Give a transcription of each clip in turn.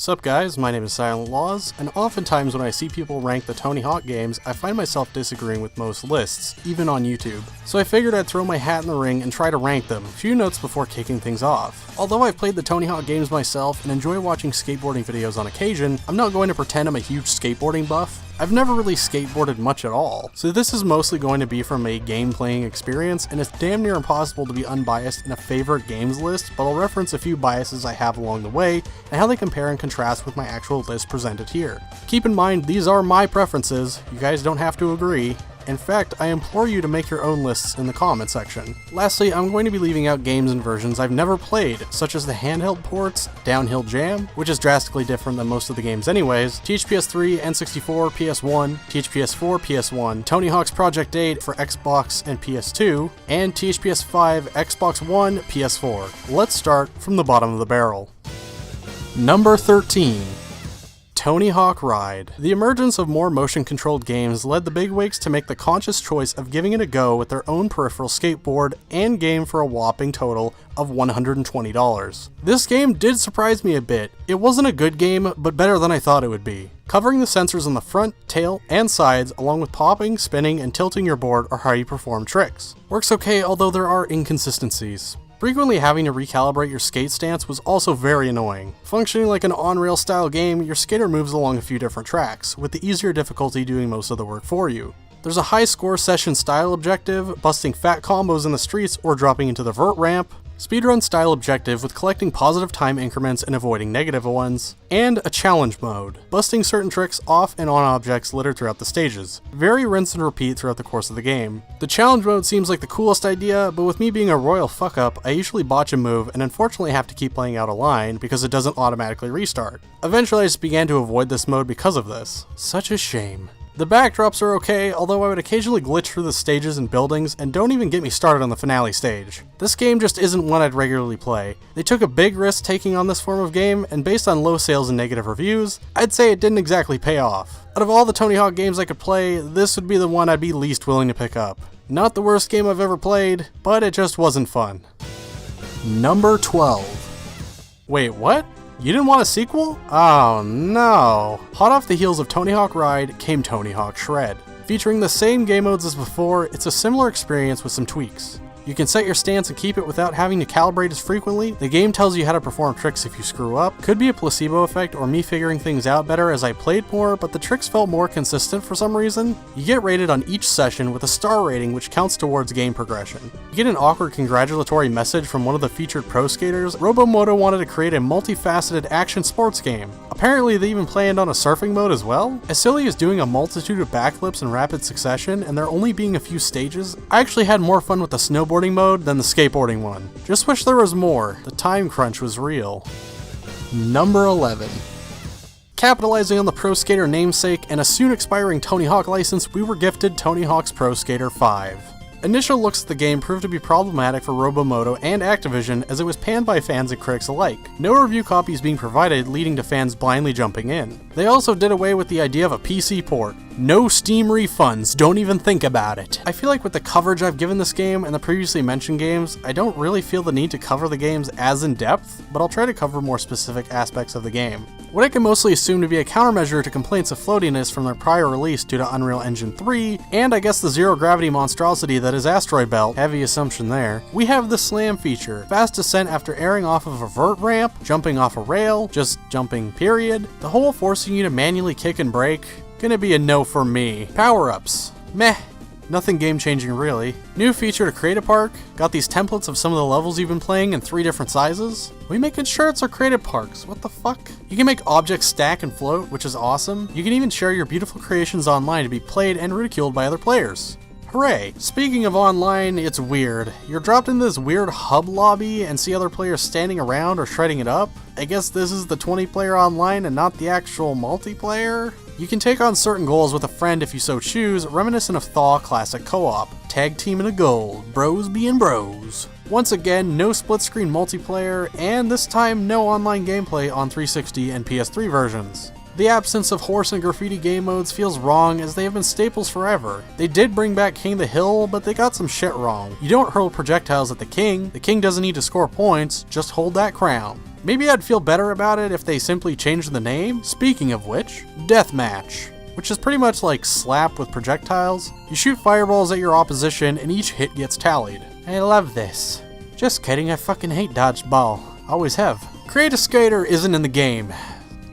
Sup guys, my name is SilentLaws, and oftentimes when I see people rank the Tony Hawk games, I find myself disagreeing with most lists, even on YouTube. So I figured I'd throw my hat in the ring and try to rank them, a few notes before kicking things off. Although I've played the Tony Hawk games myself and enjoy watching skateboarding videos on occasion, I'm not going to pretend I'm a huge skateboarding buff. I've never really skateboarded much at all, so this is mostly going to be from a game playing experience, and it's damn near impossible to be unbiased in a favorite games list, but I'll reference a few biases I have along the way, and how they compare and contrast with my actual list presented here. Keep in mind, these are my preferences, you guys don't have to agree. In fact, I implore you to make your own lists in the comment section. Lastly, I'm going to be leaving out games and versions I've never played, such as the handheld ports, Downhill Jam, which is drastically different than most of the games anyways, THPS3, N64, PS1, THPS4, PS1, Tony Hawk's Project 8 for Xbox and PS2, and THPS5, Xbox One, PS4. Let's start from the bottom of the barrel. Number 13. Tony Hawk Ride. The emergence of more motion-controlled games led the bigwigs to make the conscious choice of giving it a go with their own peripheral skateboard and game for a whopping total of $120. This game did surprise me a bit. It wasn't a good game, but better than I thought it would be. Covering the sensors on the front, tail, and sides, along with popping, spinning, and tilting your board are how you perform tricks. Works okay, although there are inconsistencies. Frequently having to recalibrate your skate stance was also very annoying. Functioning like an on-rail style game, your skater moves along a few different tracks, with the easier difficulty doing most of the work for you. There's a high score session style objective, busting fat combos in the streets or dropping into the vert ramp, speedrun style objective with collecting positive time increments and avoiding negative ones, and a challenge mode, busting certain tricks off and on objects littered throughout the stages. Very rinse and repeat throughout the course of the game. The challenge mode seems like the coolest idea, but with me being a royal fuck up, I usually botch a move and unfortunately have to keep playing out a line because it doesn't automatically restart. Eventually I just began to avoid this mode because of this. Such a shame. The backdrops are okay, although I would occasionally glitch through the stages and buildings, and don't even get me started on the finale stage. This game just isn't one I'd regularly play. They took a big risk taking on this form of game, and based on low sales and negative reviews, I'd say it didn't exactly pay off. Out of all the Tony Hawk games I could play, this would be the one I'd be least willing to pick up. Not the worst game I've ever played, but it just wasn't fun. Number 12. Wait, what? You didn't want a sequel? Oh no. Hot off the heels of Tony Hawk Ride came Tony Hawk Shred. Featuring the same game modes as before, it's a similar experience with some tweaks. You can set your stance and keep it without having to calibrate as frequently. The game tells you how to perform tricks if you screw up. Could be a placebo effect or me figuring things out better as I played more, but the tricks felt more consistent for some reason. You get rated on each session with a star rating which counts towards game progression. You get an awkward congratulatory message from one of the featured pro skaters. Robomoto wanted to create a multifaceted action sports game. Apparently they even planned on a surfing mode as well. As silly as doing a multitude of backflips in rapid succession and there only being a few stages, I actually had more fun with the snowboarding mode than the skateboarding one. Just wish there was more. The time crunch was real. Number 11. Capitalizing on the Pro Skater namesake and a soon expiring Tony Hawk license, we were gifted Tony Hawk's Pro Skater 5. Initial looks at the game proved to be problematic for Robomoto and Activision as it was panned by fans and critics alike. No review copies being provided, leading to fans blindly jumping in. They also did away with the idea of a PC port. No Steam refunds, don't even think about it. I feel like with the coverage I've given this game and the previously mentioned games, I don't really feel the need to cover the games as in depth, but I'll try to cover more specific aspects of the game. What I can mostly assume to be a countermeasure to complaints of floatiness from their prior release due to Unreal Engine 3, and I guess the zero gravity monstrosity that is Asteroid Belt, heavy assumption there, we have the slam feature, fast descent after airing off of a vert ramp, jumping off a rail, just jumping period, the whole forcing you to manually kick and brake, gonna be a no for me. Power-ups, meh. Nothing game-changing really. New feature to create a park. Got these templates of some of the levels you've been playing in 3 different sizes. We making shirts or creative parks? What the fuck? You can make objects stack and float, which is awesome. You can even share your beautiful creations online to be played and ridiculed by other players. Hooray! Speaking of online, it's weird. You're dropped into this weird hub lobby and see other players standing around or shredding it up. I guess this is the 20-player online and not the actual multiplayer? You can take on certain goals with a friend if you so choose, reminiscent of Thaw Classic Co-op. Tag team in a goal, bros being bros. Once again, no split-screen multiplayer, and this time no online gameplay on 360 and PS3 versions. The absence of horse and graffiti game modes feels wrong as they have been staples forever. They did bring back King the Hill, but they got some shit wrong. You don't hurl projectiles at the king doesn't need to score points, just hold that crown. Maybe I'd feel better about it if they simply changed the name. Speaking of which, Deathmatch, which is pretty much like Slap with projectiles. You shoot fireballs at your opposition and each hit gets tallied. I love this. Just kidding, I fucking hate dodgeball. Always have. Create a Skater isn't in the game.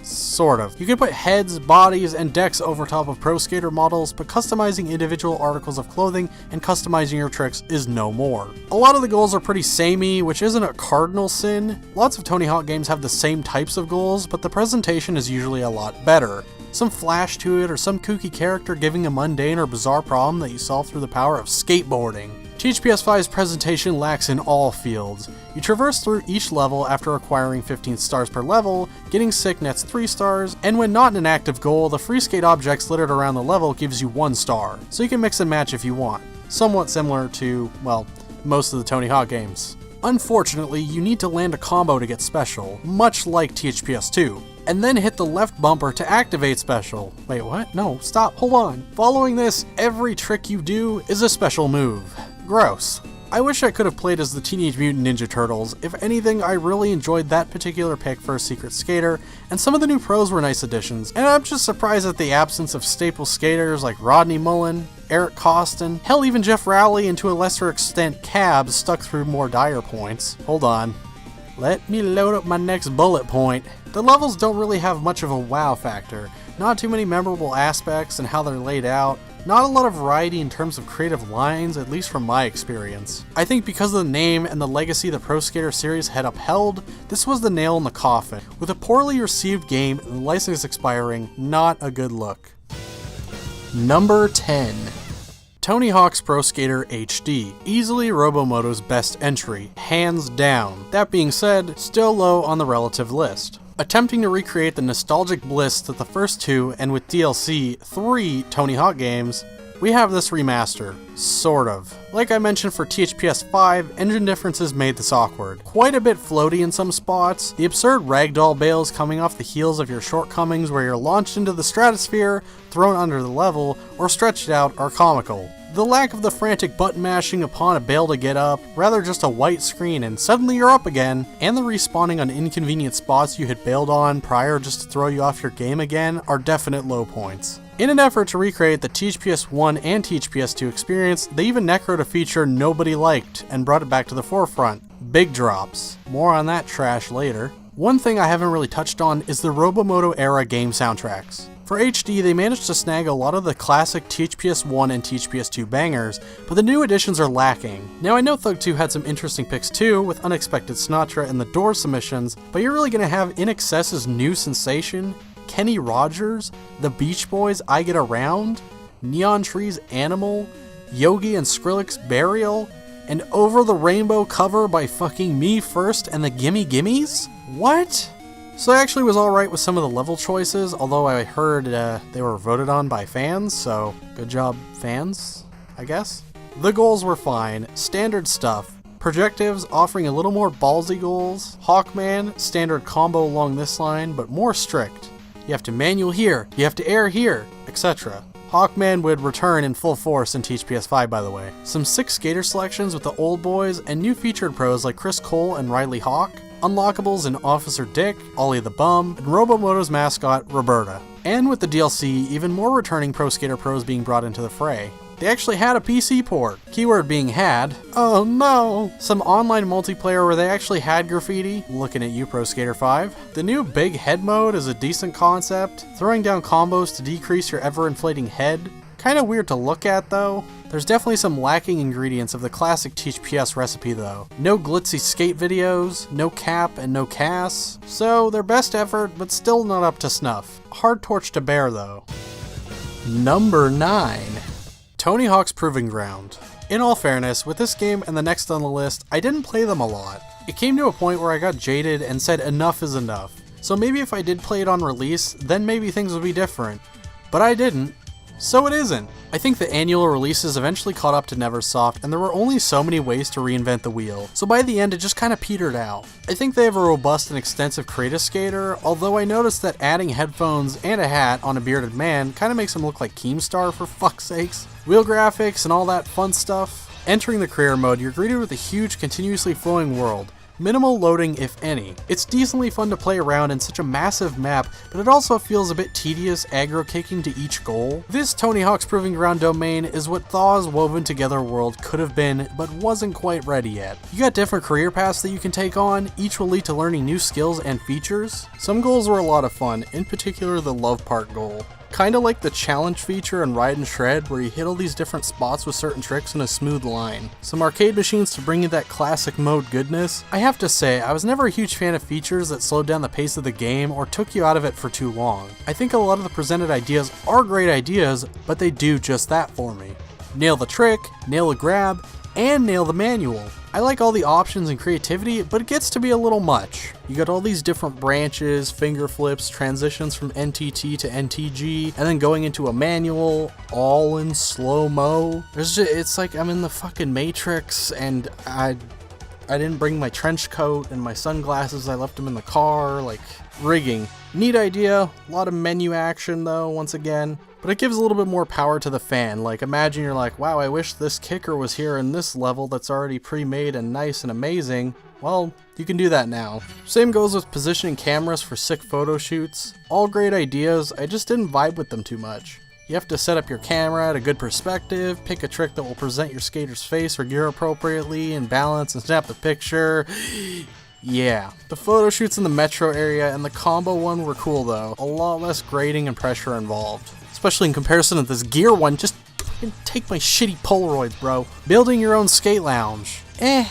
Sort of. You can put heads, bodies, and decks over top of Pro Skater models, but customizing individual articles of clothing and customizing your tricks is no more. A lot of the goals are pretty samey, which isn't a cardinal sin. Lots of Tony Hawk games have the same types of goals, but the presentation is usually a lot better. Some flash to it, or some kooky character giving a mundane or bizarre problem that you solve through the power of skateboarding. THPS5's presentation lacks in all fields. You traverse through each level after acquiring 15 stars per level, getting sick nets 3 stars, and when not an active goal, the free skate objects littered around the level gives you 1 star, so you can mix and match if you want. Somewhat similar to, well, most of the Tony Hawk games. Unfortunately, you need to land a combo to get special, much like THPS2, and then hit the left bumper to activate special. Wait, what? No, stop, hold on. Following this, every trick you do is a special move. Gross. I wish I could have played as the Teenage Mutant Ninja Turtles. If anything, I really enjoyed that particular pick for a secret skater, and some of the new pros were nice additions, and I'm just surprised at the absence of staple skaters like Rodney Mullen, Eric Costin, hell even Jeff Rowley, and to a lesser extent Cab stuck through more dire points. Hold on. Let me load up my next bullet point. The levels don't really have much of a wow factor, not too many memorable aspects and how they're laid out, not a lot of variety in terms of creative lines, at least from my experience. I think because of the name and the legacy the Pro Skater series had upheld, this was the nail in the coffin. With a poorly received game and the license expiring, not a good look. Number 10. Tony Hawk's Pro Skater HD, easily Robomoto's best entry, hands down. That being said, still low on the relative list. Attempting to recreate the nostalgic bliss that the first 2, and with DLC, 3 Tony Hawk games, we have this remaster. Sort of. Like I mentioned for THPS 5, engine differences made this awkward. Quite a bit floaty in some spots, the absurd ragdoll bails coming off the heels of your shortcomings where you're launched into the stratosphere, thrown under the level, or stretched out are comical. The lack of the frantic button mashing upon a bail to get up, rather just a white screen and suddenly you're up again, and the respawning on inconvenient spots you had bailed on prior just to throw you off your game again are definite low points. In an effort to recreate the THPS 1 and THPS 2 experience, they even necroed a feature nobody liked and brought it back to the forefront. Big drops. More on that trash later. One thing I haven't really touched on is the Robomoto era game soundtracks. For HD, they managed to snag a lot of the classic THPS 1 and THPS 2 bangers, but the new additions are lacking. Now I know Thug 2 had some interesting picks too, with Unexpected Sinatra and the Doors submissions, but you're really gonna have INXS's New Sensation, Kenny Rogers, The Beach Boys' I Get Around, Neon Trees' Animal, Yogi and Skrillex's Burial, and Over the Rainbow cover by fucking Me First and the Gimme Gimmes? What? So I actually was alright with some of the level choices, although I heard they were voted on by fans, so good job fans, I guess. The goals were fine, standard stuff. Projectives offering a little more ballsy goals. Hawkman, standard combo along this line, but more strict. You have to manual here, you have to air here, etc. Hawkman would return in full force in THPS 5, by the way. Some sick skater selections with the old boys, and new featured pros like Chris Cole and Riley Hawk. Unlockables in Officer Dick, Ollie the Bum, and Robomoto's mascot, Roberta. And with the DLC, even more returning Pro Skater pros being brought into the fray. They actually had a PC port, keyword being had. Oh no! Some online multiplayer where they actually had graffiti, looking at you Pro Skater 5. The new big head mode is a decent concept, throwing down combos to decrease your ever-inflating head. Kinda weird to look at though. There's definitely some lacking ingredients of the classic THPS recipe though. No glitzy skate videos, no cap and no Cass. So their best effort, but still not up to snuff. Hard torch to bear though. Number 9. Tony Hawk's Proving Ground. In all fairness, with this game and the next on the list, I didn't play them a lot. It came to a point where I got jaded and said enough is enough. So maybe if I did play it on release, then maybe things would be different. But I didn't. So it isn't. I think the annual releases eventually caught up to Neversoft, and there were only so many ways to reinvent the wheel, so by the end it just kinda petered out. I think they have a robust and extensive creative skater, although I noticed that adding headphones and a hat on a bearded man kinda makes him look like Keemstar for fuck's sakes. Wheel graphics and all that fun stuff. Entering the career mode, you're greeted with a huge, continuously flowing world. Minimal loading if any. It's decently fun to play around in such a massive map, but it also feels a bit tedious aggro kicking to each goal. This Tony Hawk's Proving Ground domain is what Thaw's woven together world could have been, but wasn't quite ready yet. You got different career paths that you can take on, each will lead to learning new skills and features. Some goals were a lot of fun, in particular the love part goal. Kinda like the challenge feature in Ride and Shred, where you hit all these different spots with certain tricks in a smooth line. Some arcade machines to bring you that classic mode goodness. I have to say, I was never a huge fan of features that slowed down the pace of the game or took you out of it for too long. I think a lot of the presented ideas are great ideas, but they do just that for me. Nail the trick, nail the grab, and nail the manual. I like all the options and creativity, but it gets to be a little much. You got all these different branches, finger flips, transitions from NTT to NTG, and then going into a manual, all in slow-mo. It's like I'm in the fucking Matrix, and I didn't bring my trench coat and my sunglasses, I left them in the car, like, rigging. Neat idea, a lot of menu action though, once again. But it gives a little bit more power to the fan. Like, imagine you're like, wow, I wish this kicker was here in this level that's already pre-made and nice and amazing. Well, you can do that now. Same goes with positioning cameras for sick photo shoots. All great ideas, I just didn't vibe with them too much. You have to set up your camera at a good perspective, pick a trick that will present your skater's face or gear appropriately, and balance and snap the picture. Yeah. The photo shoots in the metro area and the combo one were cool though. A lot less grading and pressure involved. Especially in comparison to this gear one, just take my shitty Polaroids, bro. Building your own skate lounge.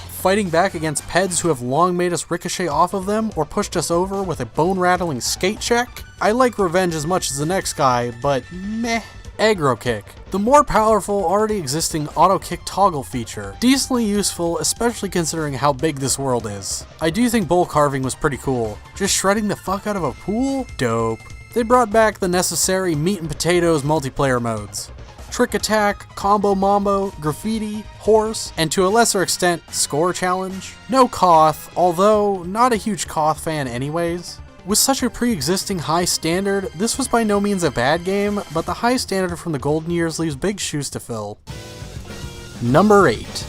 Fighting back against peds who have long made us ricochet off of them or pushed us over with a bone-rattling skate check. I like revenge as much as the next guy, but meh. Aggro kick. The more powerful, already existing auto kick toggle feature. Decently useful, especially considering how big this world is. I do think bowl carving was pretty cool. Just shredding the fuck out of a pool? Dope. They brought back the necessary meat and potatoes multiplayer modes. Trick attack, combo mambo, graffiti, horse, and to a lesser extent, score challenge. No Koth, although not a huge Koth fan anyways. With such a pre-existing high standard, this was by no means a bad game, but the high standard from the golden years leaves big shoes to fill. Number 8.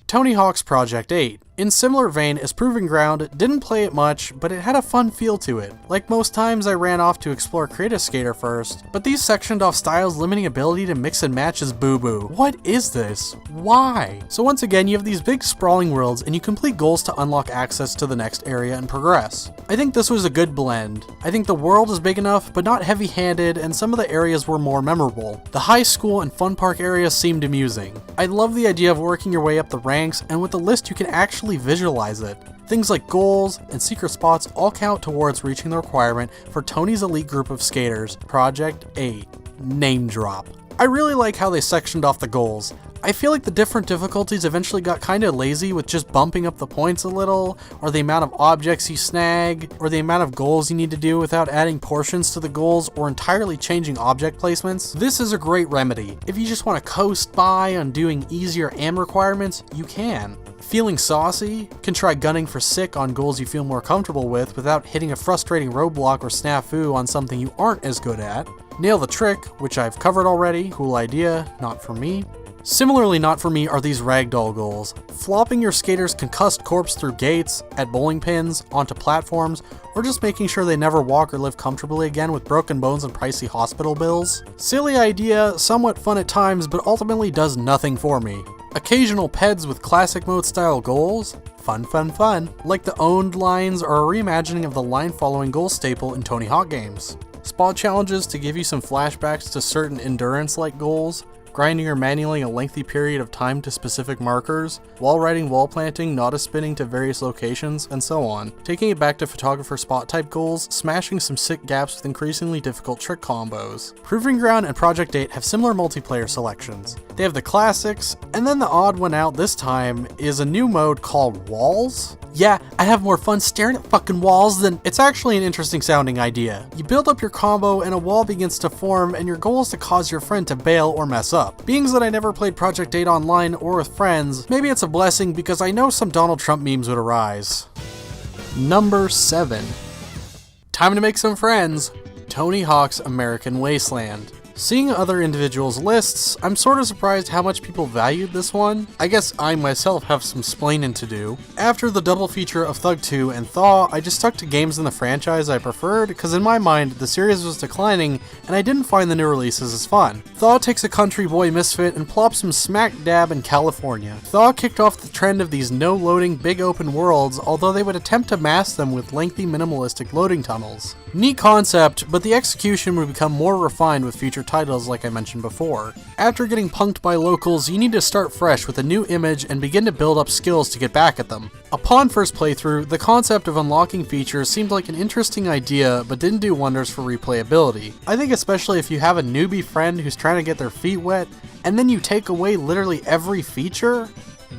Tony Hawk's Project 8. In similar vein as Proving Ground, didn't play it much, but it had a fun feel to it. Like most times I ran off to explore Creative Skater first, but these sectioned off styles limiting ability to mix and match is boo-boo. What is this? Why? So once again, you have these big sprawling worlds and you complete goals to unlock access to the next area and progress. I think this was a good blend. I think the world is big enough, but not heavy-handed, and some of the areas were more memorable. The high school and fun park areas seemed amusing. I love the idea of working your way up the ranks, and with the list you can actually visualize it. Things like goals and secret spots all count towards reaching the requirement for Tony's elite group of skaters, Project 8. Name drop. I really like how they sectioned off the goals. I feel like the different difficulties eventually got kinda lazy with just bumping up the points a little, or the amount of objects you snag, or the amount of goals you need to do without adding portions to the goals or entirely changing object placements. This is a great remedy. If you just want to coast by on doing easier AM requirements, you can. Feeling saucy? Can try gunning for sick on goals you feel more comfortable with without hitting a frustrating roadblock or snafu on something you aren't as good at. Nail the trick, which I've covered already. Cool idea, not for me. Similarly not for me are these ragdoll goals. Flopping your skater's concussed corpse through gates, at bowling pins, onto platforms, or just making sure they never walk or live comfortably again with broken bones and pricey hospital bills. Silly idea, somewhat fun at times, but ultimately does nothing for me. Occasional peds with classic mode style goals? Fun, fun, fun. Like the owned lines or a reimagining of the line following goal staple in Tony Hawk games. Spot challenges to give you some flashbacks to certain endurance-like goals. Grinding or manualing a lengthy period of time to specific markers, wall riding, wall planting, Nauta spinning to various locations, and so on. Taking it back to photographer spot type goals, smashing some sick gaps with increasingly difficult trick combos. Proving Ground and Project 8 have similar multiplayer selections. They have the classics, and then the odd one out this time is a new mode called Walls? Yeah, I have more fun staring at fucking walls than... It's actually an interesting sounding idea. You build up your combo and a wall begins to form, and your goal is to cause your friend to bail or mess up. Being that I never played Project 8 online or with friends, maybe it's a blessing because I know some Donald Trump memes would arise. Number 7. Time to make some friends. Tony Hawk's American Wasteland. Seeing other individuals' lists, I'm sort of surprised how much people valued this one. I guess I myself have some splaining to do. After the double feature of Thug 2 and Thaw, I just stuck to games in the franchise I preferred, because in my mind, the series was declining, and I didn't find the new releases as fun. Thaw takes a country boy misfit and plops him smack dab in California. Thaw kicked off the trend of these no-loading big open worlds, although they would attempt to mask them with lengthy minimalistic loading tunnels. Neat concept, but the execution would become more refined with future titles like I mentioned before. After getting punked by locals, you need to start fresh with a new image and begin to build up skills to get back at them. Upon first playthrough, the concept of unlocking features seemed like an interesting idea, but didn't do wonders for replayability. I think especially if you have a newbie friend who's trying to get their feet wet, and then you take away literally every feature?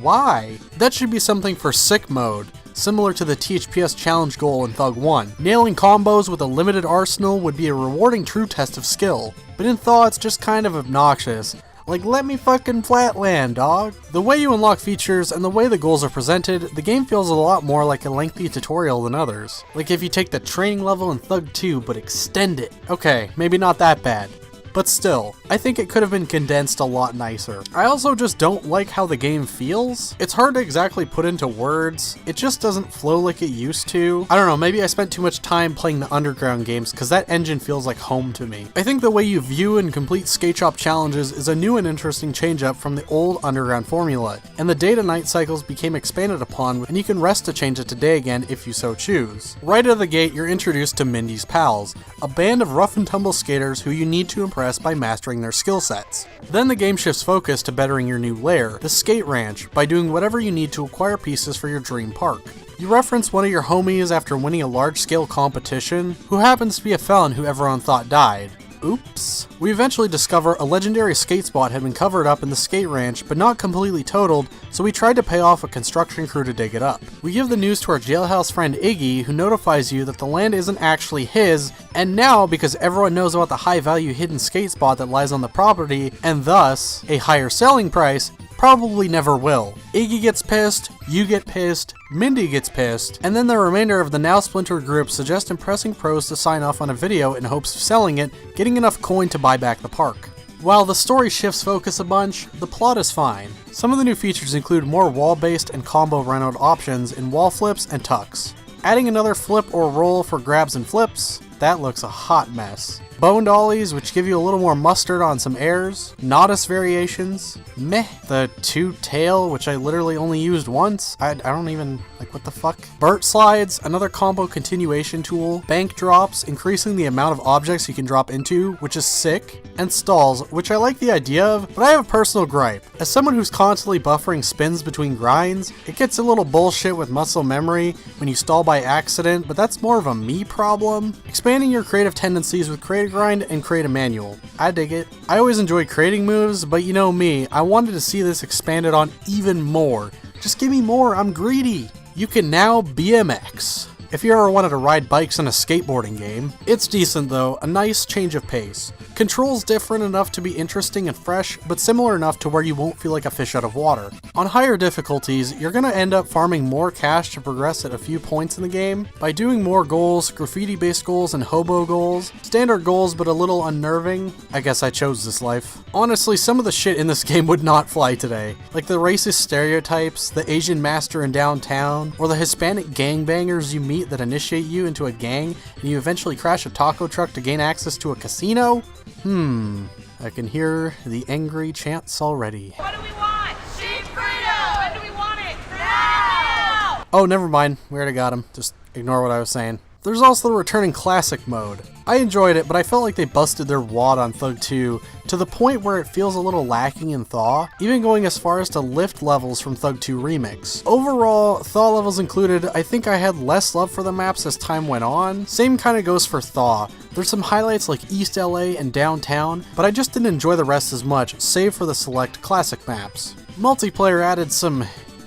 Why? That should be something for sick mode, similar to the THPS challenge goal in Thug 1. Nailing combos with a limited arsenal would be a rewarding true test of skill, but in Thaw it's just kind of obnoxious. Like, let me fucking flatland, dog. The way you unlock features and the way the goals are presented, the game feels a lot more like a lengthy tutorial than others. Like if you take the training level in Thug 2 but extend it. Okay, maybe not that bad. But still, I think it could have been condensed a lot nicer. I also just don't like how the game feels. It's hard to exactly put into words. It just doesn't flow like it used to. I don't know, maybe I spent too much time playing the Underground games because that engine feels like home to me. I think the way you view and complete skate shop challenges is a new and interesting change up from the old Underground formula, and the day to night cycles became expanded upon, and you can rest to change it to day again if you so choose. Right out of the gate, you're introduced to Mindy's Pals, a band of rough and tumble skaters who you need to impress by mastering their skill sets. Then the game shifts focus to bettering your new lair, the Skate Ranch, by doing whatever you need to acquire pieces for your dream park. You reference one of your homies after winning a large-scale competition, who happens to be a felon who everyone thought died. Oops. We eventually discover a legendary skate spot had been covered up in the skate ranch, but not completely totaled, so we tried to pay off a construction crew to dig it up. We give the news to our jailhouse friend Iggy, who notifies you that the land isn't actually his, and now, because everyone knows about the high-value hidden skate spot that lies on the property, and thus, a higher selling price, probably never will. Iggy gets pissed, you get pissed, Mindy gets pissed, and then the remainder of the now splintered group suggest impressing pros to sign off on a video in hopes of selling it, getting enough coin to buy back the park. While the story shifts focus a bunch, the plot is fine. Some of the new features include more wall-based and combo run-out options in wall flips and tucks. Adding another flip or roll for grabs and flips, that looks a hot mess. Bone dollies, which give you a little more mustard on some airs. Nodus variations. Meh. The two-tail, which I literally only used once. I don't even, like, what the fuck? Burt slides, another combo continuation tool. Bank drops, increasing the amount of objects you can drop into, which is sick. And stalls, which I like the idea of, but I have a personal gripe. As someone who's constantly buffering spins between grinds, it gets a little bullshit with muscle memory when you stall by accident, but that's more of a me problem. Expanding your creative tendencies with create a grind and create a manual. I dig it. I always enjoy creating moves, but you know me, I wanted to see this expanded on even more. Just give me more, I'm greedy. You can now BMX. If you ever wanted to ride bikes in a skateboarding game. It's decent though, a nice change of pace. Controls different enough to be interesting and fresh, but similar enough to where you won't feel like a fish out of water. On higher difficulties, you're gonna end up farming more cash to progress at a few points in the game, by doing more goals, graffiti-based goals and hobo goals, standard goals but a little unnerving. I guess I chose this life. Honestly, some of the shit in this game would not fly today. Like the racist stereotypes, the Asian master in downtown, or the Hispanic gangbangers you meet that initiate you into a gang and you eventually crash a taco truck to gain access to a casino? I can hear the angry chants already. What do we want? Sheep freedom! When do we want it? Now! Oh, never mind. We already got him. Just ignore what I was saying. There's also the returning classic mode. I enjoyed it, but I felt like they busted their wad on Thug 2 to the point where it feels a little lacking in Thaw, even going as far as to lift levels from Thug 2 Remix. Overall, Thaw levels included, I think I had less love for the maps as time went on. Same kind of goes for Thaw. There's some highlights like East LA and Downtown, but I just didn't enjoy the rest as much, save for the select classic maps. Multiplayer added some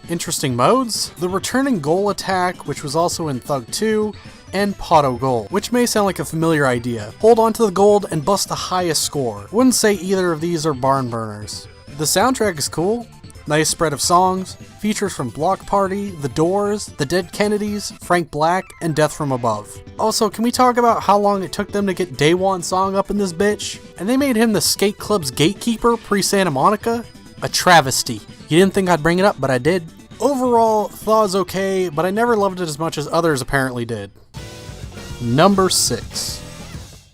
interesting modes. The returning goal attack, which was also in Thug 2, and Potto Gold, which may sound like a familiar idea. Hold on to the gold and bust the highest score. Wouldn't say either of these are barn burners. The soundtrack is cool. Nice spread of songs, features from Block Party, The Doors, The Dead Kennedys, Frank Black, and Death from Above. Also, can we talk about how long it took them to get Day One Song up in this bitch? And they made him the skate club's gatekeeper pre-Santa Monica? A travesty. You didn't think I'd bring it up, but I did. Overall, Thaw's okay, but I never loved it as much as others apparently did. Number 6.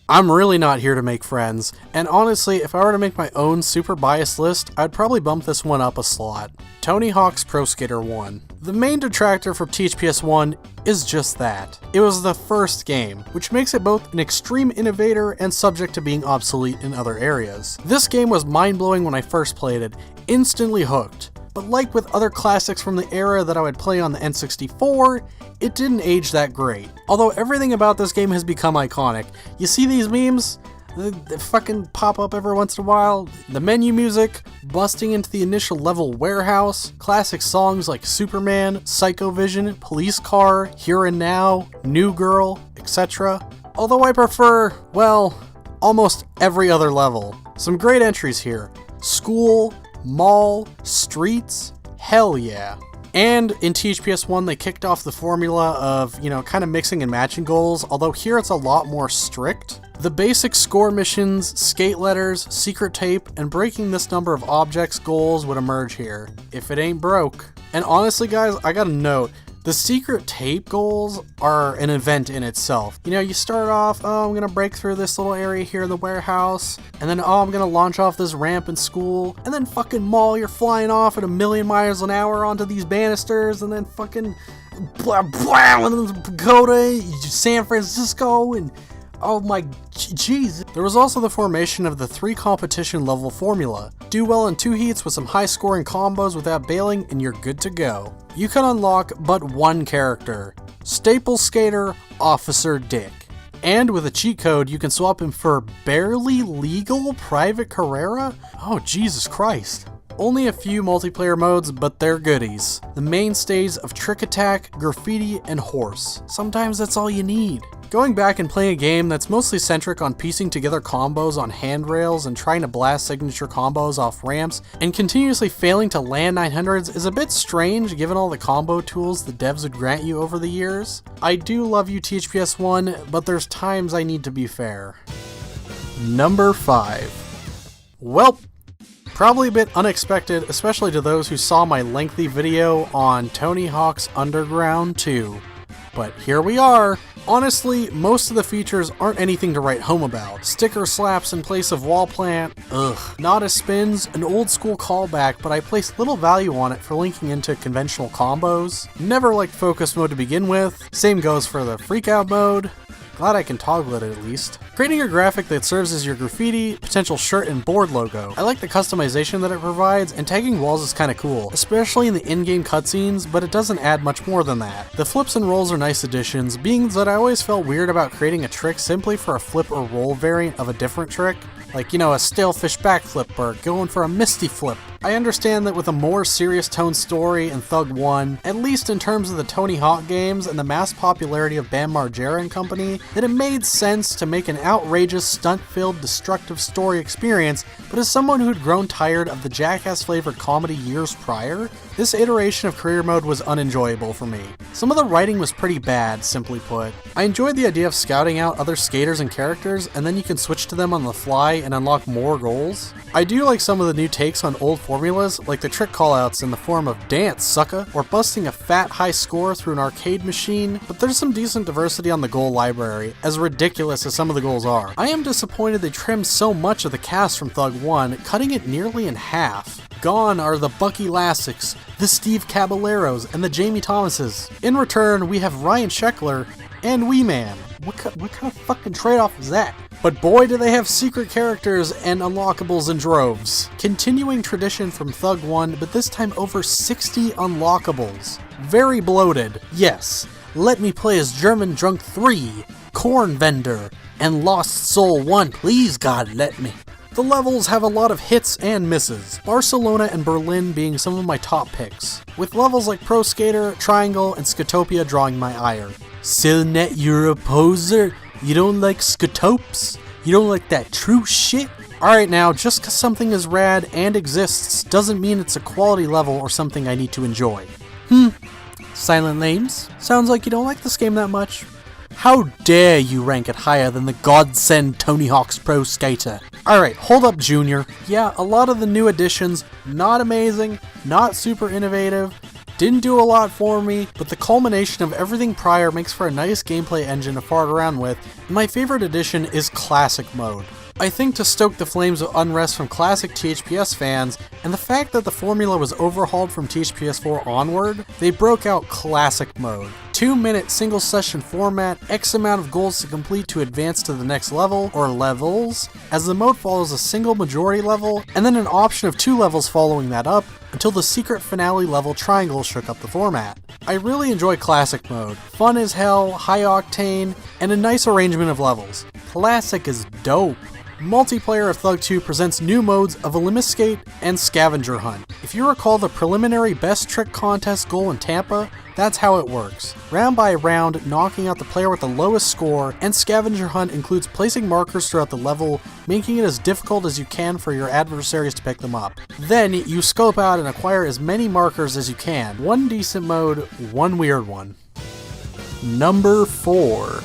I'm really not here to make friends, and honestly, if I were to make my own super biased list, I'd probably bump this one up a slot. Tony Hawk's Pro Skater 1. The main detractor from THPS 1 is just that. It was the first game, which makes it both an extreme innovator and subject to being obsolete in other areas. This game was mind-blowing when I first played it, instantly hooked. But like with other classics from the era that I would play on the N64, it didn't age that great. Although everything about this game has become iconic. You see these memes? They fucking pop up every once in a while. The menu music, busting into the initial level warehouse, classic songs like Superman, Psycho Vision, Police Car, Here and Now, New Girl, etc. Although I prefer, well, almost every other level. Some great entries here. School, mall, streets, hell yeah. And in THPS 1 they kicked off the formula of, kind of mixing and matching goals, although here it's a lot more strict. The basic score missions, skate letters, secret tape, and breaking this number of objects goals would emerge here, if it ain't broke. And honestly guys, I gotta note, the secret tape goals are an event in itself. You start off, I'm gonna break through this little area here in the warehouse, and then, I'm gonna launch off this ramp in school, and then fucking mall, you're flying off at 1,000,000 miles an hour onto these banisters, and then fucking blah, blah, and then Dakota, San Francisco, and oh my jeez. There was also the formation of the 3 competition level formula. Do well in 2 heats with some high scoring combos without bailing and you're good to go. You can unlock but one character, Staple Skater Officer Dick. And with a cheat code you can swap him for barely legal Private Carrera? Oh Jesus Christ. Only a few multiplayer modes, but they're goodies. The mainstays of Trick Attack, Graffiti, and Horse. Sometimes that's all you need. Going back and playing a game that's mostly centric on piecing together combos on handrails and trying to blast signature combos off ramps and continuously failing to land 900s is a bit strange given all the combo tools the devs would grant you over the years. I do love you THPS 1, but there's times I need to be fair. Number 5. Welp. Probably a bit unexpected, especially to those who saw my lengthy video on Tony Hawk's Underground 2. But here we are. Honestly, most of the features aren't anything to write home about. Sticker slaps in place of wall plant, ugh. Nada spins, an old school callback, but I placed little value on it for linking into conventional combos. Never liked focus mode to begin with. Same goes for the freakout mode. Glad I can toggle it at least. Creating a graphic that serves as your graffiti, potential shirt, and board logo. I like the customization that it provides, and tagging walls is kinda cool, especially in the in-game cutscenes, but it doesn't add much more than that. The flips and rolls are nice additions, being that I always felt weird about creating a trick simply for a flip or roll variant of a different trick. Like, a stalefish backflip or going for a misty flip. I understand that with a more serious toned story in Thug 1, at least in terms of the Tony Hawk games and the mass popularity of Bam Margera and company, that it made sense to make an outrageous, stunt-filled, destructive story experience, but as someone who'd grown tired of the jackass-flavored comedy years prior, this iteration of career mode was unenjoyable for me. Some of the writing was pretty bad, simply put. I enjoyed the idea of scouting out other skaters and characters, and then you can switch to them on the fly and unlock more goals. I do like some of the new takes on old formulas, like the trick callouts in the form of dance, sucka, or busting a fat high score through an arcade machine, but there's some decent diversity on the goal library, as ridiculous as some of the goals are. I am disappointed they trimmed so much of the cast from Thug 1, cutting it nearly in half. Gone are the Bucky Lassics, the Steve Caballeros, and the Jamie Thomases. In return, we have Ryan Sheckler and Wee Man. What kind of fucking trade-off is that? But boy do they have secret characters and unlockables in droves. Continuing tradition from Thug 1, but this time over 60 unlockables. Very bloated. Yes, let me play as German Drunk 3, Corn Vendor, and Lost Soul 1, please God let me. The levels have a lot of hits and misses, Barcelona and Berlin being some of my top picks, with levels like Pro Skater, Triangle, and Skatopia drawing my ire. Silnet, you're a poser? You don't like Skatopes? You don't like that true shit? Alright now, just cause something is rad and exists doesn't mean it's a quality level or something I need to enjoy. Silent names? Sounds like you don't like this game that much. How dare you rank it higher than the godsend Tony Hawk's Pro Skater? Alright, hold up Junior. Yeah, a lot of the new additions, not amazing, not super innovative, didn't do a lot for me, but the culmination of everything prior makes for a nice gameplay engine to fart around with, and my favorite addition is Classic Mode. I think to stoke the flames of unrest from classic THPS fans, and the fact that the formula was overhauled from THPS 4 onward, they broke out Classic Mode. 2-minute single session format, X amount of goals to complete to advance to the next level, or levels, as the mode follows a single majority level, and then an option of 2 levels following that up, until the secret finale level triangle shook up the format. I really enjoy Classic Mode. Fun as hell, high octane, and a nice arrangement of levels. Classic is dope. Multiplayer of Thug 2 presents new modes of Elimiscate and Scavenger Hunt. If you recall the preliminary best trick contest goal in Tampa, that's how it works. Round by round, knocking out the player with the lowest score, and Scavenger Hunt includes placing markers throughout the level, making it as difficult as you can for your adversaries to pick them up. Then, you scope out and acquire as many markers as you can. One decent mode, one weird one. Number 4.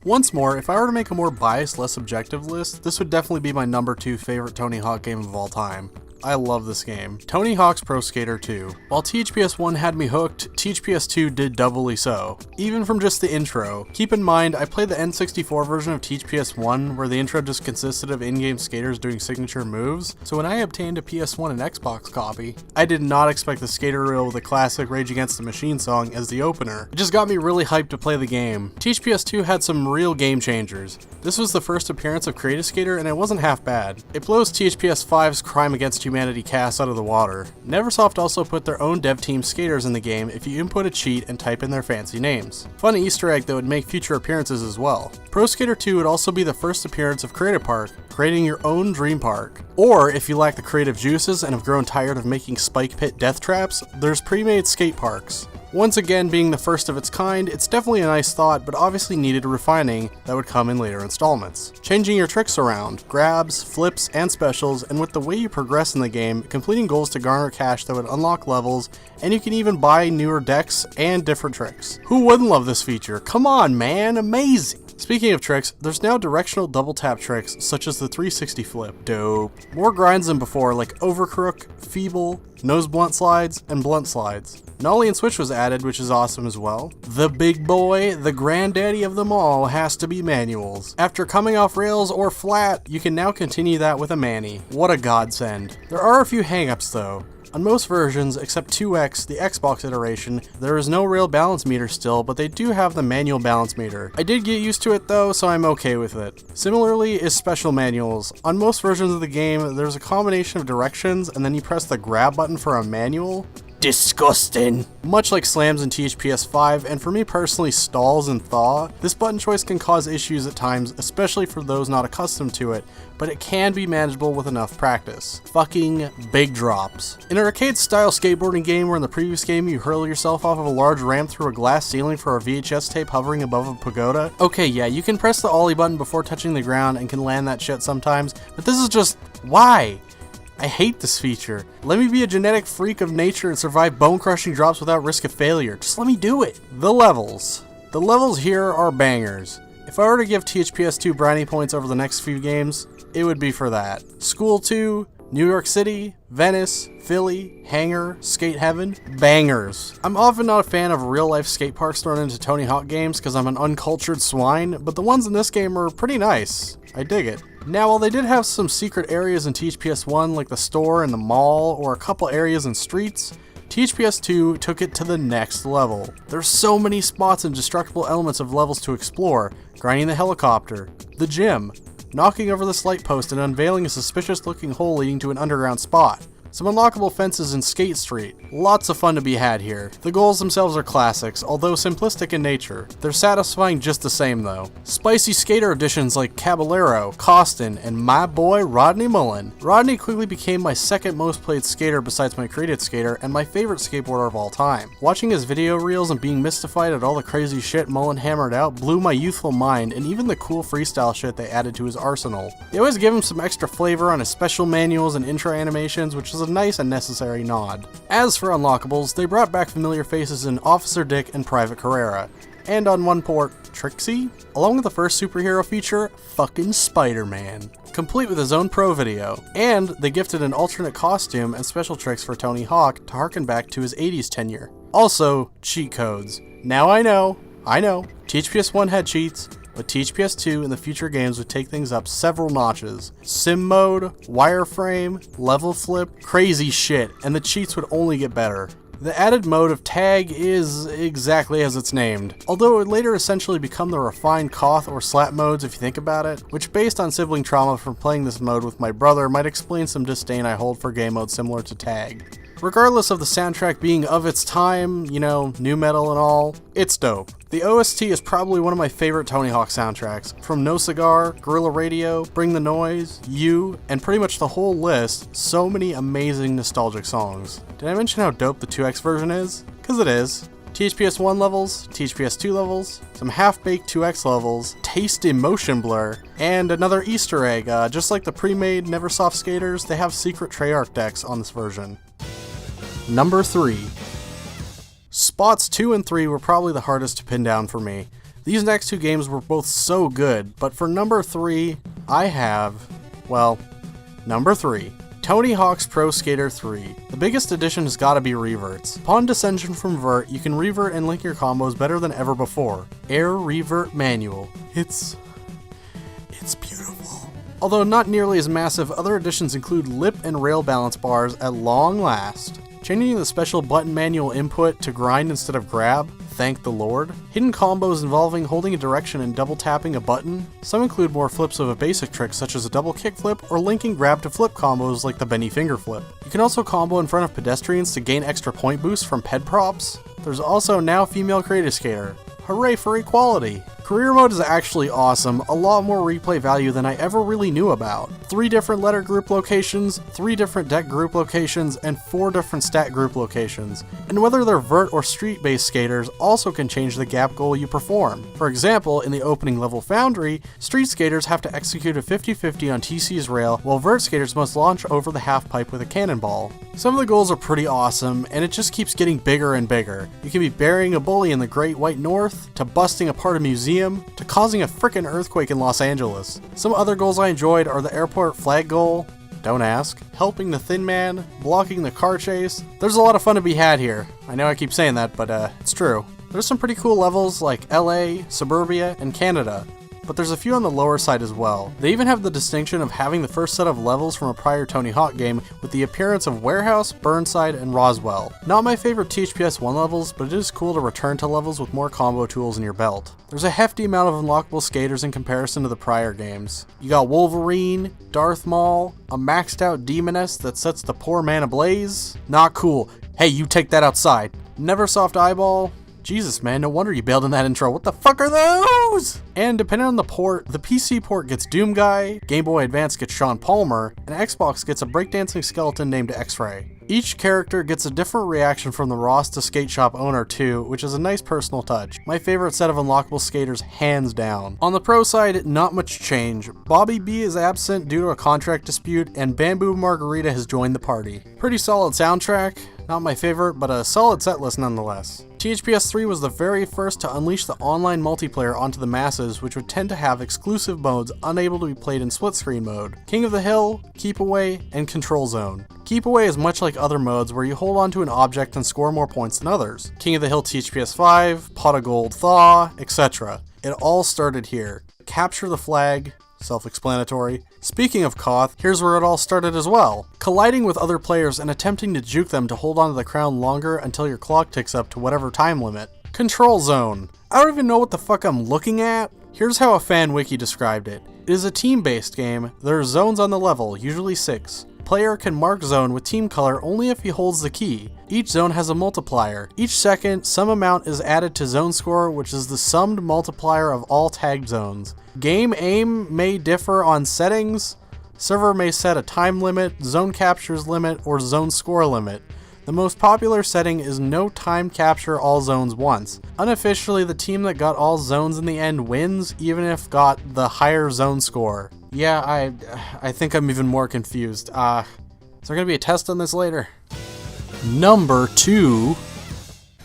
Once more, if I were to make a more biased, less objective list, this would definitely be my number 2 favorite Tony Hawk game of all time. I love this game. Tony Hawk's Pro Skater 2. While THPS 1 had me hooked, THPS 2 did doubly so. Even from just the intro. Keep in mind, I played the N64 version of THPS 1, where the intro just consisted of in-game skaters doing signature moves, so when I obtained a PS1 and Xbox copy, I did not expect the skater reel with the classic Rage Against the Machine song as the opener. It just got me really hyped to play the game. THPS 2 had some real game changers. This was the first appearance of Create a Skater, and it wasn't half bad. It blows THPS 5's Crime Against Humanity cast out of the water. Neversoft also put their own dev team skaters in the game if you input a cheat and type in their fancy names. Fun Easter egg that would make future appearances as well. Pro Skater 2 would also be the first appearance of Create a Park, creating your own dream park. Or, if you lack the creative juices and have grown tired of making spike pit death traps, there's pre-made skate parks. Once again, being the first of its kind, it's definitely a nice thought, but obviously needed refining that would come in later installments. Changing your tricks around, grabs, flips, and specials, and with the way you progress in the game, completing goals to garner cash that would unlock levels, and you can even buy newer decks and different tricks. Who wouldn't love this feature? Come on, man, amazing! Speaking of tricks, there's now directional double tap tricks such as the 360 flip. Dope. More grinds than before like overcrook, feeble, nose blunt slides, and blunt slides. Nollie and switch was added, which is awesome as well. The big boy, the granddaddy of them all, has to be manuals. After coming off rails or flat, you can now continue that with a mani. What a godsend. There are a few hangups though. On most versions, except 2X, the Xbox iteration, there is no real balance meter still, but they do have the manual balance meter. I did get used to it though, so I'm okay with it. Similarly is special manuals. On most versions of the game, there's a combination of directions, and then you press the grab button for a manual. Disgusting. Much like slams in THPS 5, and for me personally stalls and thaw, this button choice can cause issues at times, especially for those not accustomed to it, but it can be manageable with enough practice. Fucking big drops. In an arcade-style skateboarding game where in the previous game you hurl yourself off of a large ramp through a glass ceiling for a VHS tape hovering above a pagoda, okay, yeah, you can press the ollie button before touching the ground and can land that shit sometimes, but this is just, why? I hate this feature. Let me be a genetic freak of nature and survive bone-crushing drops without risk of failure. Just let me do it. The levels. The levels here are bangers. If I were to give THPS 2 brownie points over the next few games, it would be for that. School 2, New York City, Venice, Philly, Hangar, Skate Heaven, bangers. I'm often not a fan of real-life skate parks thrown into Tony Hawk games because I'm an uncultured swine, but the ones in this game are pretty nice. I dig it. Now, while they did have some secret areas in THPS 1 like the store and the mall, or a couple areas in streets, THPS 2 took it to the next level. There's so many spots and destructible elements of levels to explore, grinding the helicopter, the gym, knocking over the light post and unveiling a suspicious looking hole leading to an underground spot, Some unlockable fences in Skate Street. Lots of fun to be had here. The goals themselves are classics, although simplistic in nature. They're satisfying just the same though. Spicy skater additions like Caballero, Costin, and my boy Rodney Mullen. Rodney quickly became my second most played skater besides my created skater and my favorite skateboarder of all time. Watching his video reels and being mystified at all the crazy shit Mullen hammered out blew my youthful mind, and even the cool freestyle shit they added to his arsenal. They always give him some extra flavor on his special manuals and intro animations, which is a nice and necessary nod. As for unlockables, they brought back familiar faces in Officer Dick and Private Carrera. And on one port, Trixie, along with the first superhero feature, fucking Spider-Man, complete with his own pro video. And they gifted an alternate costume and special tricks for Tony Hawk to harken back to his 80s tenure. Also, cheat codes. Now I know, THPS 1 had cheats, but THPS 2 in the future games would take things up several notches. Sim mode, wireframe, level flip, crazy shit, and the cheats would only get better. The added mode of tag is exactly as it's named, although it would later essentially become the refined Koth or slap modes if you think about it, which based on sibling trauma from playing this mode with my brother might explain some disdain I hold for game modes similar to tag. Regardless of the soundtrack being of its time, you know, new metal and all, it's dope. The OST is probably one of my favorite Tony Hawk soundtracks. From No Cigar, Guerrilla Radio, Bring the Noise, You, and pretty much the whole list, so many amazing nostalgic songs. Did I mention how dope the 2X version is? Cause it is. THPS 1 levels, THPS 2 levels, some half-baked 2X levels, tasty motion blur, and another Easter egg. Just like the pre-made Neversoft skaters, they have secret Treyarch decks on this version. Number 3. Spots 2 and 3 were probably the hardest to pin down for me. These next two games were both so good, but for number 3, I have, well, number 3. Tony Hawk's Pro Skater 3. The biggest addition has gotta be reverts. Upon descension from vert, you can revert and link your combos better than ever before. Air Revert Manual. It's beautiful. Although not nearly as massive, other additions include lip and rail balance bars at long last. Changing the special button manual input to grind instead of grab, thank the Lord. Hidden combos involving holding a direction and double tapping a button. Some include more flips of a basic trick such as a double kickflip or linking grab to flip combos like the Benny Finger Flip. You can also combo in front of pedestrians to gain extra point boosts from ped props. There's also now female creative skater. Hooray for equality! Career mode is actually awesome, a lot more replay value than I ever really knew about. 3 different letter group locations, 3 different deck group locations, and 4 different stat group locations. And whether they're vert or street-based skaters also can change the gap goal you perform. For example, in the opening level Foundry, street skaters have to execute a 50-50 on TC's rail, while vert skaters must launch over the half pipe with a cannonball. Some of the goals are pretty awesome, and it just keeps getting bigger and bigger. You can be burying a bully in the Great White North, to busting apart a museum, to causing a frickin' earthquake in Los Angeles. Some other goals I enjoyed are the airport flag goal, don't ask, helping the Thin Man, blocking the car chase. There's a lot of fun to be had here. I know I keep saying that, but it's true. There's some pretty cool levels like LA, Suburbia, and Canada, but there's a few on the lower side as well. They even have the distinction of having the first set of levels from a prior Tony Hawk game with the appearance of Warehouse, Burnside, and Roswell. Not my favorite THPS 1 levels, but it is cool to return to levels with more combo tools in your belt. There's a hefty amount of unlockable skaters in comparison to the prior games. You got Wolverine, Darth Maul, a maxed out Demoness that sets the poor man ablaze. Not cool. Hey, you take that outside. Neversoft Eyeball. Jesus, man, no wonder you bailed in that intro. What the fuck are those? And depending on the port, the PC port gets Doom Guy, Game Boy Advance gets Sean Palmer, and Xbox gets a breakdancing skeleton named X-Ray. Each character gets a different reaction from the Ross to Skate Shop owner too, which is a nice personal touch. My favorite set of unlockable skaters hands down. On the pro side, not much change. Bobby B is absent due to a contract dispute, and Bamboo Margarita has joined the party. Pretty solid soundtrack. Not my favorite, but a solid setlist nonetheless. THPS 3 was the very first to unleash the online multiplayer onto the masses, which would tend to have exclusive modes unable to be played in split screen mode. King of the Hill, Keep Away, and Control Zone. Keep Away is much like other modes where you hold onto an object and score more points than others. King of the Hill THPS 5, Pot of Gold Thaw, etc. It all started here. Capture the flag, self-explanatory. Speaking of Koth, here's where it all started as well. Colliding with other players and attempting to juke them to hold onto the crown longer until your clock ticks up to whatever time limit. Control Zone. I don't even know what the fuck I'm looking at. Here's how a fan wiki described it. It is a team-based game. There are zones on the level, usually 6. player can mark zone with team color only if he holds the key. Each zone has a multiplier. Each second, some amount is added to zone score, which is the summed multiplier of all tagged zones. Game aim may differ on settings. Server may set a time limit, zone captures limit, or zone score limit. The most popular setting is no time capture all zones once. Unofficially, the team that got all zones in the end wins, even if got the higher zone score. Yeah, I think I'm even more confused. Is there gonna be a test on this later? Number 2.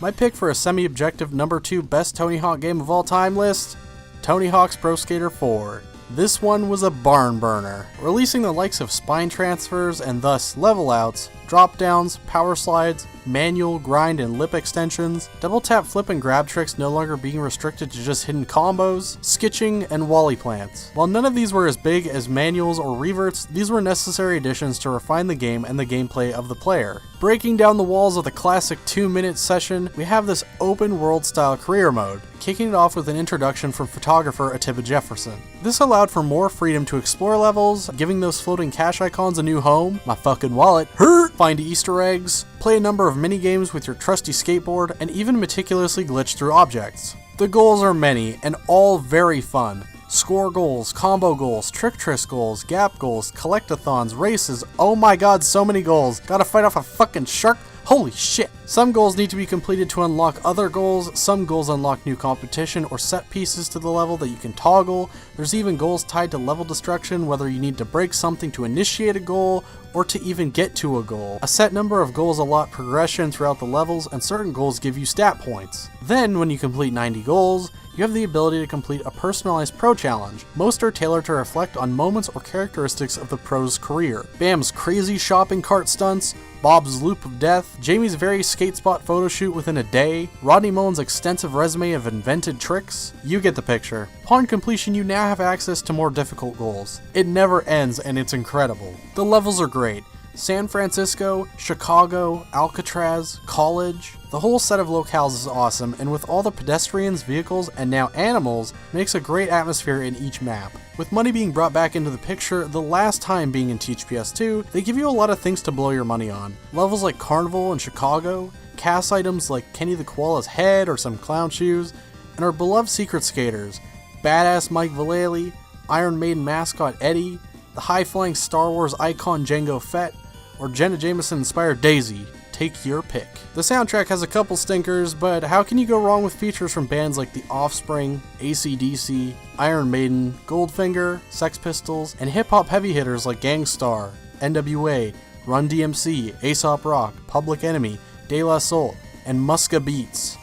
My pick for a semi-objective number 2 best Tony Hawk game of all time list, Tony Hawk's Pro Skater 4. This one was a barn burner, releasing the likes of spine transfers and thus level outs, drop downs, power slides, manual, grind, and lip extensions, double tap flip and grab tricks no longer being restricted to just hidden combos, skitching, and wally plants. While none of these were as big as manuals or reverts, these were necessary additions to refine the game and the gameplay of the player. Breaking down the walls of the classic 2-minute session, we have this open world style career mode, kicking it off with an introduction from photographer Atiba Jefferson. This allowed for more freedom to explore levels, giving those floating cash icons a new home, my fucking wallet, find Easter eggs, play a number of mini games with your trusty skateboard, and even meticulously glitch through objects. The goals are many, and all very fun. Score goals, combo goals, trick goals, gap goals, collectathons, races, oh my god, so many goals. Gotta fight off a fucking shark? Holy shit! Some goals need to be completed to unlock other goals, some goals unlock new competition or set pieces to the level that you can toggle. There's even goals tied to level destruction, whether you need to break something to initiate a goal or to even get to a goal. A set number of goals allot progression throughout the levels, and certain goals give you stat points. Then, when you complete 90 goals, you have the ability to complete a personalized pro challenge. Most are tailored to reflect on moments or characteristics of the pro's career. Bam's crazy shopping cart stunts, Bob's loop of death, Jamie's very skate spot photo shoot within a day, Rodney Mullen's extensive resume of invented tricks. You get the picture. Upon completion, you now have access to more difficult goals. It never ends, and it's incredible. The levels are great. San Francisco, Chicago, Alcatraz, College. The whole set of locales is awesome, and with all the pedestrians, vehicles, and now animals, makes a great atmosphere in each map. With money being brought back into the picture, the last time being in Teach PS2, they give you a lot of things to blow your money on. Levels like Carnival and Chicago, cast items like Kenny the Koala's head or some clown shoes, and our beloved secret skaters, badass Mike Vallely, Iron Maiden mascot Eddie, the high-flying Star Wars icon Jango Fett, or Jenna Jameson-inspired Daisy. Take your pick. The soundtrack has a couple stinkers, but how can you go wrong with features from bands like The Offspring, AC/DC, Iron Maiden, Goldfinger, Sex Pistols, and hip-hop heavy hitters like Gang Starr, NWA, Run DMC, Aesop Rock, Public Enemy, De La Soul, and Muska Beats.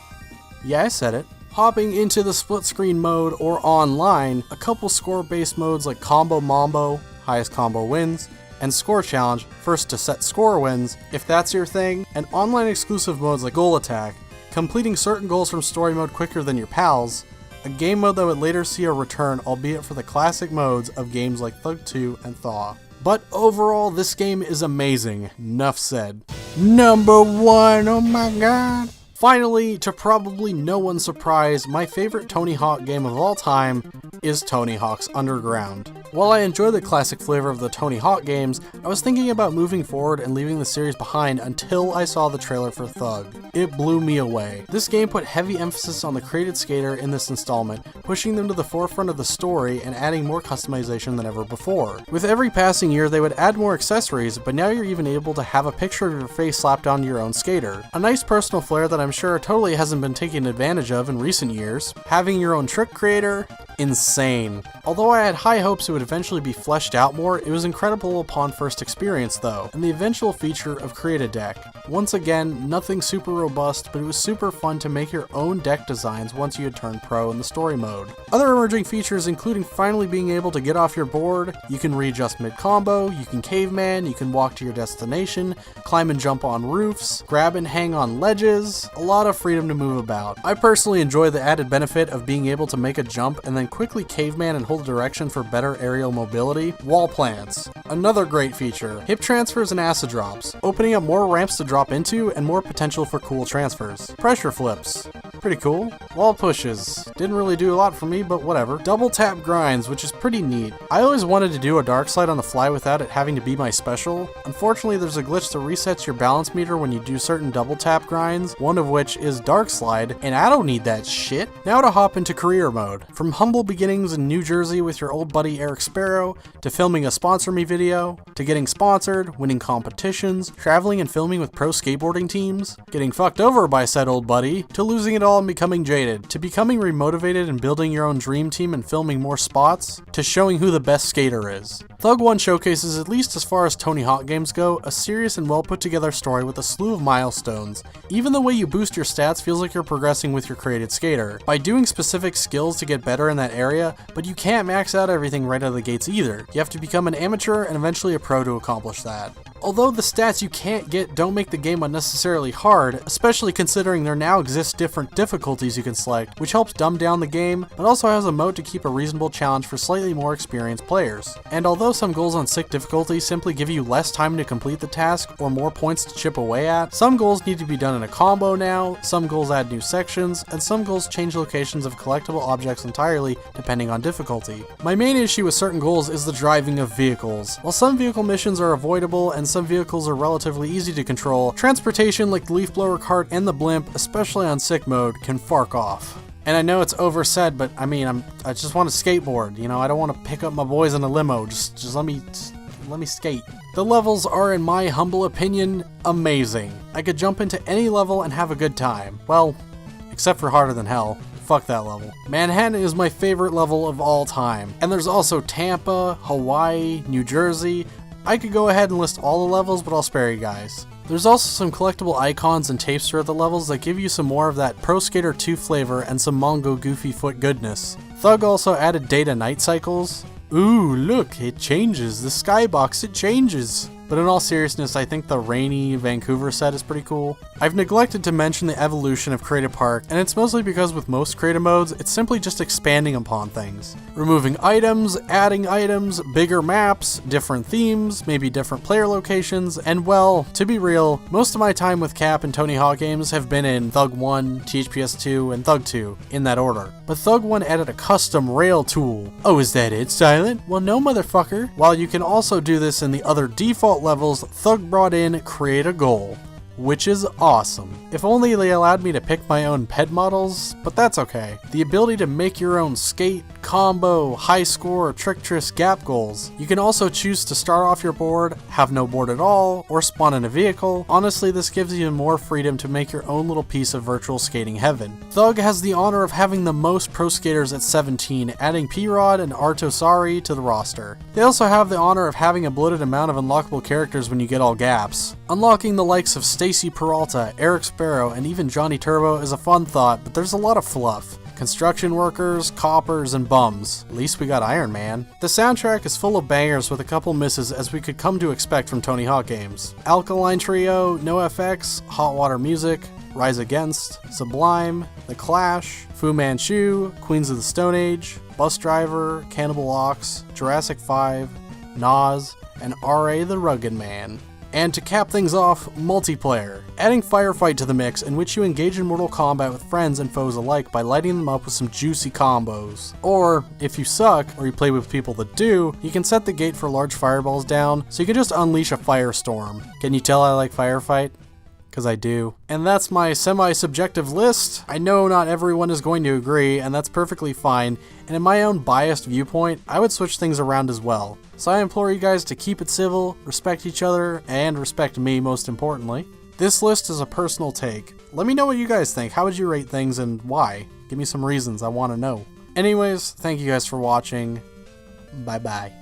Yeah, I said it. Hopping into the split screen mode or online, a couple score-based modes like Combo Mambo, highest combo wins, and Score Challenge, first to set score wins, if that's your thing, and online exclusive modes like Goal Attack, completing certain goals from story mode quicker than your pals, a game mode that would later see a return, albeit for the classic modes of games like Thug 2 and Thaw. But overall, this game is amazing. Nuff said. Number 1, oh my god. Finally, to probably no one's surprise, my favorite Tony Hawk game of all time is Tony Hawk's Underground. While I enjoy the classic flavor of the Tony Hawk games, I was thinking about moving forward and leaving the series behind until I saw the trailer for Thug. It blew me away. This game put heavy emphasis on the created skater in this installment, pushing them to the forefront of the story and adding more customization than ever before. With every passing year, they would add more accessories, but now you're even able to have a picture of your face slapped onto your own skater. A nice personal flair that I'm sure totally hasn't been taken advantage of in recent years. Having your own trick creator, insane. Although I had high hopes it would eventually be fleshed out more, it was incredible upon first experience though, and the eventual feature of Create a Deck. Once again, nothing super robust, but it was super fun to make your own deck designs once you had turned pro in the story mode. Other emerging features including finally being able to get off your board, you can readjust mid-combo, you can caveman, you can walk to your destination, climb and jump on roofs, grab and hang on ledges, a lot of freedom to move about. I personally enjoy the added benefit of being able to make a jump and then quickly caveman and hold direction for better aerial mobility. Wall plants, another great feature. Hip transfers and acid drops, opening up more ramps to drop into and more potential for cool transfers. Pressure flips, pretty cool. Wall pushes. Didn't really do a lot for me, but whatever. Double tap grinds, which is pretty neat. I always wanted to do a dark slide on the fly without it having to be my special. Unfortunately, there's a glitch that resets your balance meter when you do certain double tap grinds, one of which is dark slide, and I don't need that shit. Now to hop into career mode. From humble beginnings in New Jersey with your old buddy Eric Sparrow, to filming a sponsor me video, to getting sponsored, winning competitions, traveling and filming with pro skateboarding teams, getting fucked over by said old buddy, to losing it all and becoming jaded, to becoming remotivated and building your own dream team and filming more spots, to showing who the best skater is. Thug 1 showcases, at least as far as Tony Hawk games go, a serious and well put together story with a slew of milestones. Even the way you boost your stats feels like you're progressing with your created skater, by doing specific skills to get better in that area, but you can't max out everything right out of the gates either. You have to become an amateur and eventually a pro to accomplish that. Although the stats you can't get don't make the game unnecessarily hard, especially considering there now exist different difficulties you can select, which helps dumb down the game, but also has a mode to keep a reasonable challenge for slightly more experienced players. And although some goals on sick difficulty simply give you less time to complete the task or more points to chip away at, some goals need to be done in a combo now, some goals add new sections, and some goals change locations of collectible objects entirely depending on difficulty. My main issue with certain goals is the driving of vehicles. While some vehicle missions are avoidable and some vehicles are relatively easy to control, transportation like the leaf blower cart and the blimp, especially on sick mode, can fark off. And I know it's oversaid, but I mean, I just want to skateboard, you know, I don't want to pick up my boys in a limo, just let me skate. The levels are, in my humble opinion, amazing. I could jump into any level and have a good time. Well, except for Harder Than Hell. Fuck that level. Manhattan is my favorite level of all time. And there's also Tampa, Hawaii, New Jersey. I could go ahead and list all the levels, but I'll spare you guys. There's also some collectible icons and tapes throughout the levels that give you some more of that Pro Skater 2 flavor and some Mongo Goofy Foot goodness. Thug also added data night cycles. Ooh, look, it changes. The skybox, it changes. But in all seriousness, I think the rainy Vancouver set is pretty cool. I've neglected to mention the evolution of Creative Park, and it's mostly because with most creative modes, it's simply just expanding upon things. Removing items, adding items, bigger maps, different themes, maybe different player locations, and well, to be real, most of my time with Cap and Tony Hawk games have been in Thug 1, THPS 2, and Thug 2, in that order. But Thug 1 added a custom rail tool. Oh, is that it, Silent? Well, no, motherfucker. While you can also do this in the other default levels, Thug brought in Create a Goal, which is awesome. If only they allowed me to pick my own pet models, but that's okay. The ability to make your own skate, combo, high score, trick triss gap goals. You can also choose to start off your board, have no board at all, or spawn in a vehicle. Honestly, this gives you more freedom to make your own little piece of virtual skating heaven. Thug has the honor of having the most pro skaters at 17, adding P-Rod and Artosari to the roster. They also have the honor of having a bloated amount of unlockable characters when you get all gaps. Unlocking the likes of Stacy Peralta, Eric Sparrow, and even Johnny Turbo is a fun thought, but there's a lot of fluff. Construction workers, coppers, and bums. At least we got Iron Man. The soundtrack is full of bangers with a couple misses as we could come to expect from Tony Hawk games. Alkaline Trio, NoFX, Hot Water Music, Rise Against, Sublime, The Clash, Fu Manchu, Queens of the Stone Age, Bus Driver, Cannibal Ox, Jurassic 5, Nas, and R.A. the Rugged Man. And to cap things off, multiplayer. Adding Firefight to the mix, in which you engage in Mortal Kombat with friends and foes alike by lighting them up with some juicy combos. Or, if you suck, or you play with people that do, you can set the gate for large fireballs down, so you can just unleash a firestorm. Can you tell I like Firefight? Because I do. And that's my semi-subjective list. I know not everyone is going to agree, and that's perfectly fine, and in my own biased viewpoint, I would switch things around as well. So I implore you guys to keep it civil, respect each other, and respect me most importantly. This list is a personal take. Let me know what you guys think. How would you rate things and why? Give me some reasons, I want to know. Anyways, thank you guys for watching. Bye bye.